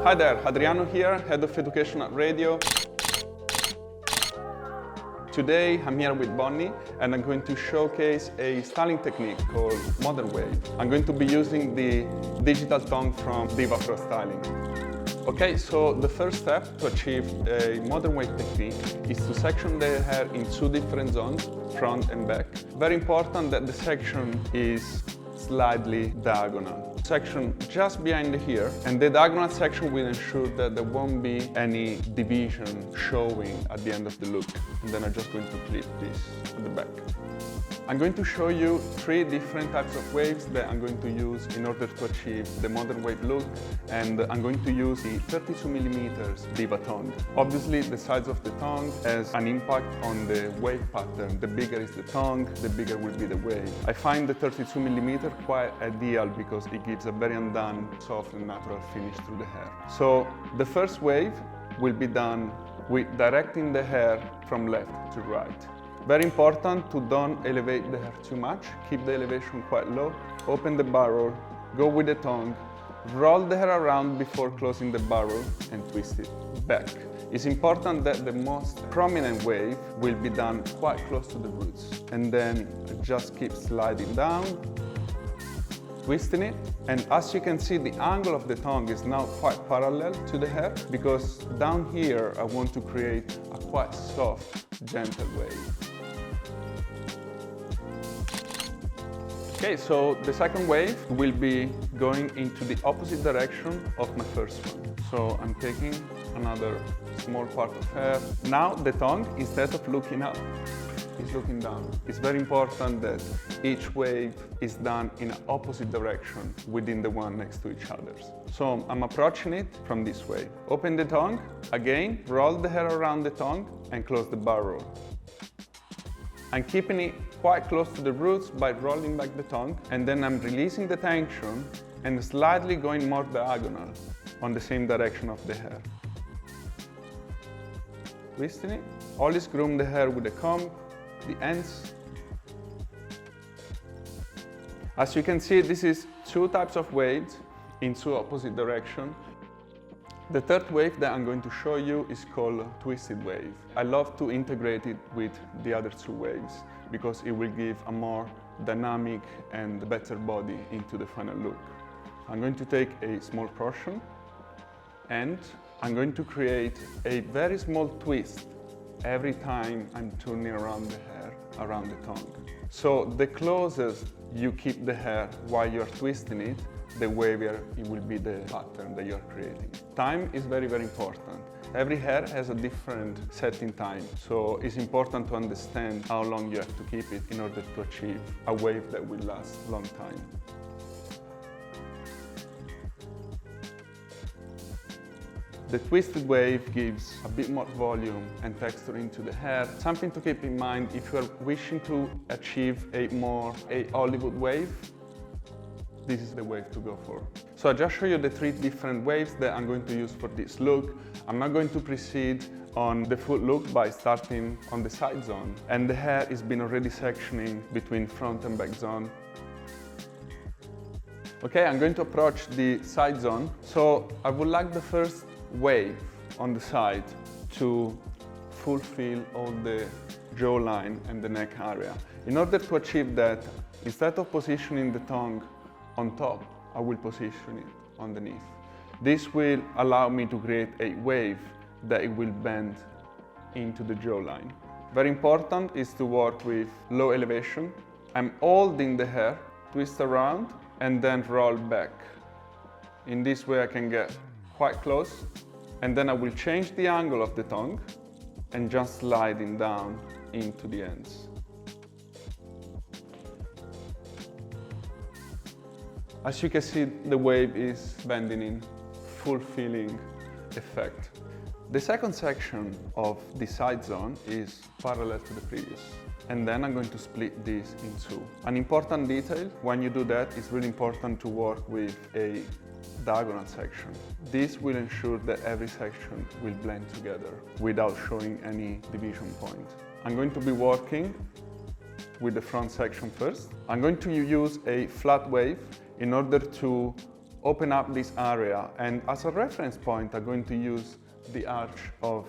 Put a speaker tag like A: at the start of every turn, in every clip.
A: Hi there, Adriano here, Head of Education at Radio. Today I'm here with Bonnie and I'm going to showcase a styling technique called Modern Wave. I'm going to be using the Digital Tong from Diva for styling. Okay, so the first step to achieve a modern wave technique is to section the hair in two different zones, front and back. Very important that the section is slightly diagonal. Section just behind the ear, and the diagonal section will ensure that there won't be any division showing at the end of the look. And then I'm just going to clip this at the back. I'm going to show you three different types of waves that I'm going to use in order to achieve the modern wave look, and I'm going to use the 32mm Diva Tong. Obviously, the size of the tongue has an impact on the wave pattern. The bigger is the tongue, the bigger will be the wave. I find the 32mm quite ideal because it gives a very undone, soft and natural finish through the hair. So the first wave will be done with directing the hair from left to right. Very important to don't elevate the hair too much, keep the elevation quite low, open the barrel, go with the tongue, roll the hair around before closing the barrel and twist it back. It's important that the most prominent wave will be done quite close to the roots, and then just keep sliding down, twisting it, and as you can see, the angle of the tongue is now quite parallel to the hair because down here I want to create a quite soft, gentle wave. Okay, so the second wave will be going into the opposite direction of my first one. So I'm taking another small part of hair. Now the tongue, instead of looking up, is looking down. It's very important that each wave is done in an opposite direction within the one next to each other. So I'm approaching it from this way. Open the tongue, again, roll the hair around the tongue and close the barrel. I'm keeping it quite close to the roots by rolling back the tongue, and then I'm releasing the tension and slightly going more diagonal on the same direction of the hair. Twisting it. Always groom the hair with a comb, the ends. As you can see, this is two types of waves in two opposite directions. The third wave that I'm going to show you is called twisted wave. I love to integrate it with the other two waves because it will give a more dynamic and better body into the final look. I'm going to take a small portion and I'm going to create a very small twist every time I'm turning around the hair, around the tongue. So the closest you keep the hair while you're twisting it, the wavier it will be the pattern that you're creating. Time is very, very important. Every hair has a different setting time, so it's important to understand how long you have to keep it in order to achieve a wave that will last a long time. The twisted wave gives a bit more volume and texture into the hair. Something to keep in mind if you are wishing to achieve a Hollywood wave, this is the wave to go for. So I just show you the three different waves that I'm going to use for this look. I'm not going to proceed on the full look by starting on the side zone. And the hair is been already sectioning between front and back zone. Okay, I'm going to approach the side zone. So I would like the first wave on the side to fulfill all the jawline and the neck area. In order to achieve that, instead of positioning the tongue on top, I will position it underneath. This will allow me to create a wave that it will bend into the jawline. Very important is to work with low elevation. I'm holding the hair, twist around, and then roll back. In this way I can get quite close, and then I will change the angle of the tongue and just sliding down into the ends. As you can see, the wave is bending in, fulfilling effect. The second section of the side zone is parallel to the previous. And then I'm going to split this in two. An important detail, when you do that, it's really important to work with a diagonal section. This will ensure that every section will blend together without showing any division point. I'm going to be working with the front section first. I'm going to use a flat wave in order to open up this area, and as a reference point, I'm going to use the arch of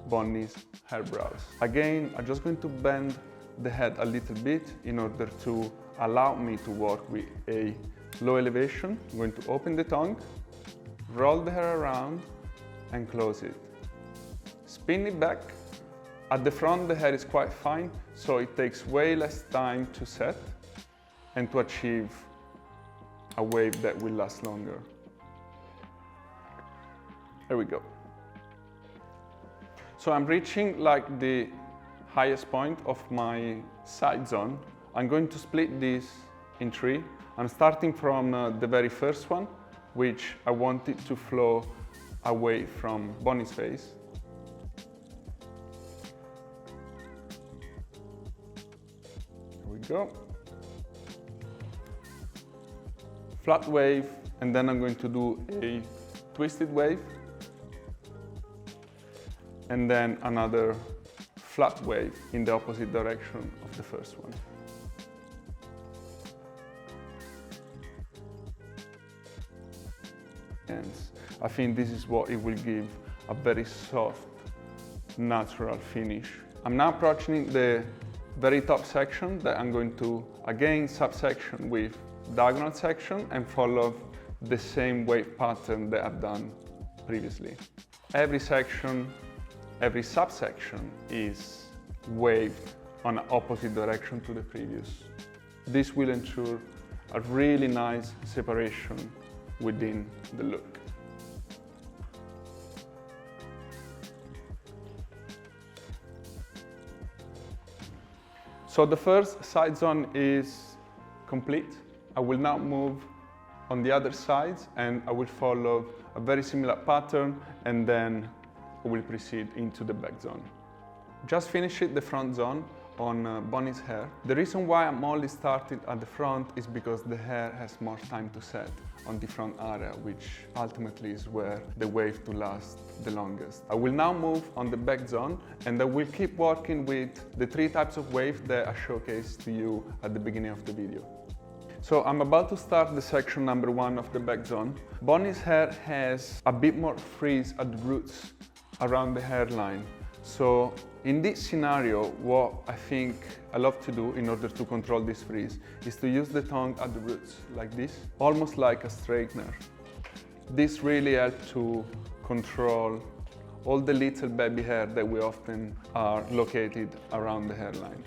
A: Bonnie's hair brows. Again, I'm just going to bend the head a little bit in order to allow me to work with a low elevation. I'm going to open the tongue, roll the hair around, and close it. Spin it back. At the front, the hair is quite fine, so it takes way less time to set and to achieve a wave that will last longer. There we go. So I'm reaching like the highest point of my side zone. I'm going to split this in three. I'm starting from the very first one, which I want it to flow away from Bonnie's face. Here we go. Flat wave, and then I'm going to do a twisted wave, and then another flat wave in the opposite direction of the first one. And I think this is what it will give a very soft, natural finish. I'm now approaching the very top section that I'm going to, again, subsection with diagonal section and follow the same wave pattern that I've done previously. Every section, every subsection is waved on an opposite direction to the previous. This will ensure a really nice separation within the look. So the first side zone is complete. I will now move on the other sides and I will follow a very similar pattern, and then I will proceed into the back zone. Just finished the front zone on Bonnie's hair. The reason why I'm only starting at the front is because the hair has more time to set on the front area, which ultimately is where the wave to last the longest. I will now move on the back zone, and I will keep working with the three types of wave that I showcased to you at the beginning of the video. So I'm about to start the section number one of the back zone. Bonnie's hair has a bit more frizz at the roots around the hairline. So in this scenario, what I think I love to do in order to control this frizz is to use the tongue at the roots like this, almost like a straightener. This really helps to control all the little baby hair that we often are located around the hairline.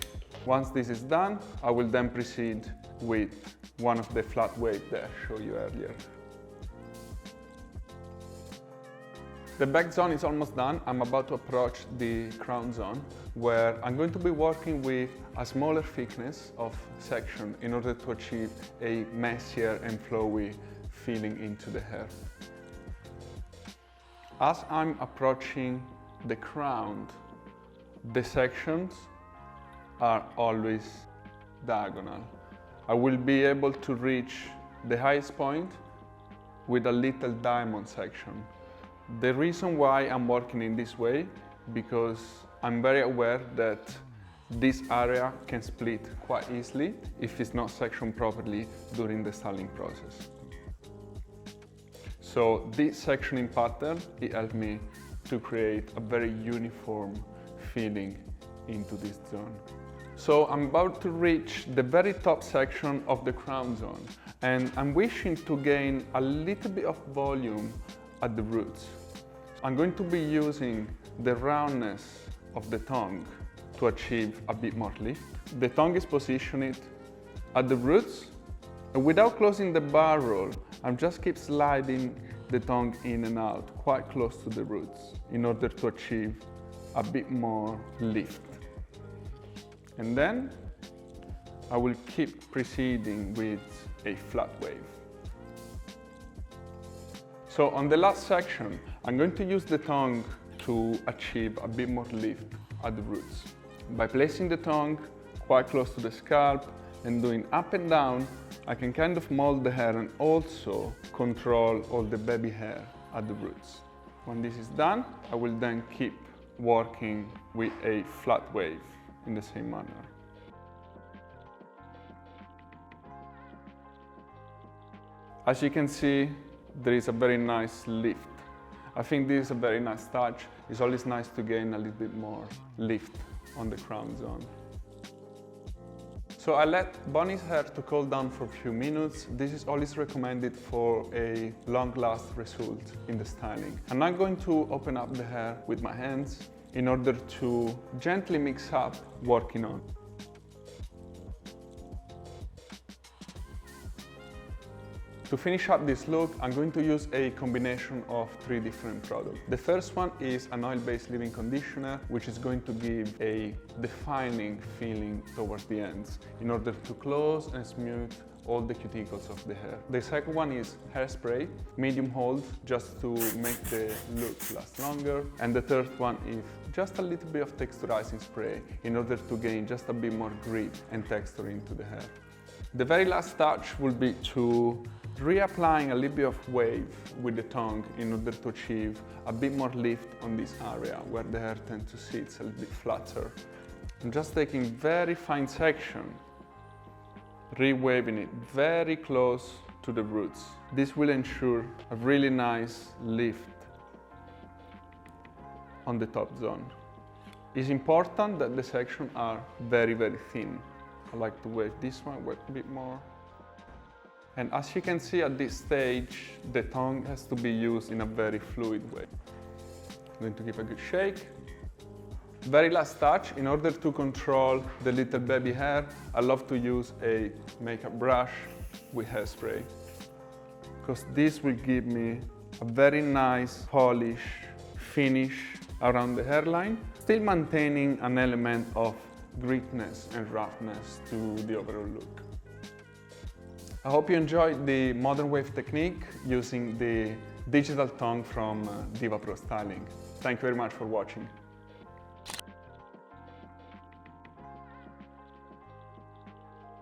A: Once this is done, I will then proceed with one of the flat waves that I showed you earlier. The back zone is almost done. I'm about to approach the crown zone, where I'm going to be working with a smaller thickness of section in order to achieve a messier and flowy feeling into the hair. As I'm approaching the crown, the sections are always diagonal. I will be able to reach the highest point with a little diamond section. The reason why I'm working in this way, because I'm very aware that this area can split quite easily if it's not sectioned properly during the styling process. So this sectioning pattern, it helped me to create a very uniform feeling into this zone. So I'm about to reach the very top section of the crown zone, and I'm wishing to gain a little bit of volume at the roots. I'm going to be using the roundness of the tongue to achieve a bit more lift. The tongue is positioned at the roots, and without closing the bar roll, I'm just keep sliding the tongue in and out quite close to the roots in order to achieve a bit more lift. And then I will keep proceeding with a flat wave. So on the last section, I'm going to use the tongue to achieve a bit more lift at the roots. By placing the tongue quite close to the scalp and doing up and down, I can kind of mold the hair and also control all the baby hair at the roots. When this is done, I will then keep working with a flat wave in the same manner. As you can see, there is a very nice lift. I think this is a very nice touch. It's always nice to gain a little bit more lift on the crown zone. So I let Bonnie's hair to cool down for a few minutes. This is always recommended for a long-last result in the styling. I'm now going to open up the hair with my hands in order to gently mix up working on. To finish up this look, I'm going to use a combination of 3 different products. The first one is an oil-based leave-in conditioner, which is going to give a defining feeling towards the ends in order to close and smooth all the cuticles of the hair. The second one is hairspray, medium hold, just to make the look last longer. And the third one is just a little bit of texturizing spray in order to gain just a bit more grip and texture into the hair. The very last touch will be to reapplying a little bit of wave with the tongue in order to achieve a bit more lift on this area where the hair tends to sit a little bit flatter. I'm just taking very fine section, re-waving it very close to the roots. This will ensure a really nice lift on the top zone. It's important that the sections are very, very thin. I like to wave this one, wave a bit more. And as you can see at this stage, the tongue has to be used in a very fluid way. I'm going to give a good shake. Very last touch, in order to control the little baby hair, I love to use a makeup brush with hairspray, because this will give me a very nice polish finish around the hairline, still maintaining an element of grittiness and roughness to the overall look. I hope you enjoyed the modern wave technique using the Digital Tong from Diva Pro Styling. Thank you very much for watching.